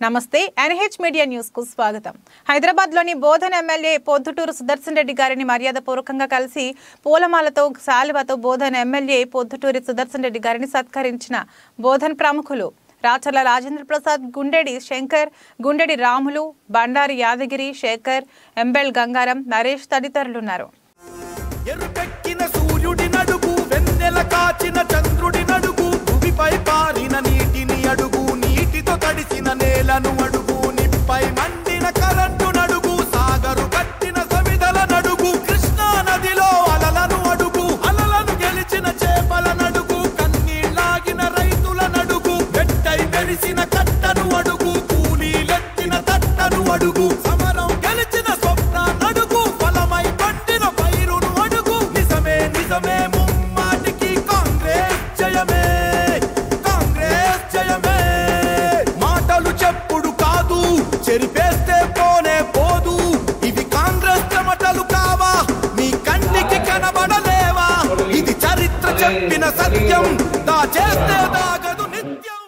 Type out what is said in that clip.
నమస్తే NH media news కు స్వాగతం. హైదరాబాద్ లోని బోధన్ ఎమ్మెల్యే పొద్దుటూరు సుదర్శన్ రెడ్డి గారిని మర్యాదపూర్వకంగా కలిసి పూలమాలతో శాలువతో బోధన్ ఎమ్మెల్యే పొద్దుటూరి సుదర్శన్ రెడ్డి గారిని సత్కరించిన బోధన్ ప్రముఖులు రాచర్ల రాజేంద్ర ప్రసాద్, గుండెడి శంకర్, గుండెడి రాములు, బండారి యాదగిరి, శేఖర్, ఎంబెల్ గంగారం, నరేష్ తదితరులున్నారు. ఎరుపెక్కిన సూర్యుడి నడుగు, వెన్నెల కాచిన చంద్రుడి నడుగు, భూమిపై పారిన నీటిని అడుగు, నీటితో తడిసిన నేలను అడుగు, నిప్పై మండిన కరెంటు నడుగు, సాగరు కట్టిన సవిదల నడుగు, కృష్ణా నదిలో అలలను అడుగు, అలలను గెలిచిన చేపల నడుగు, కన్నీళ్ళాగిన రైతుల నడుగు, వెట్టై వెలిసిన కట్టను అడుగు, కూలీలెత్తిన తట్టను అడుగు, సమరం గెలిచిన స్వప్న నడుగు, ఫలమై పండిన పైరును అడుగు, నిజమే నిజమే ముమ్మాటికి కాంగ్రెస్ జయమే, కాంగ్రెస్ జయమే. మాటలు చెప్పుడు కాదు, చెరిపేస్తే పోనే పోదు, ఇవి కాంగ్రెస్ చెమటలు కావా, మీ కంటికి కనబడలేవా, ఇది చరిత్ర చెప్పిన సత్యం, దా చేస్తే దాగా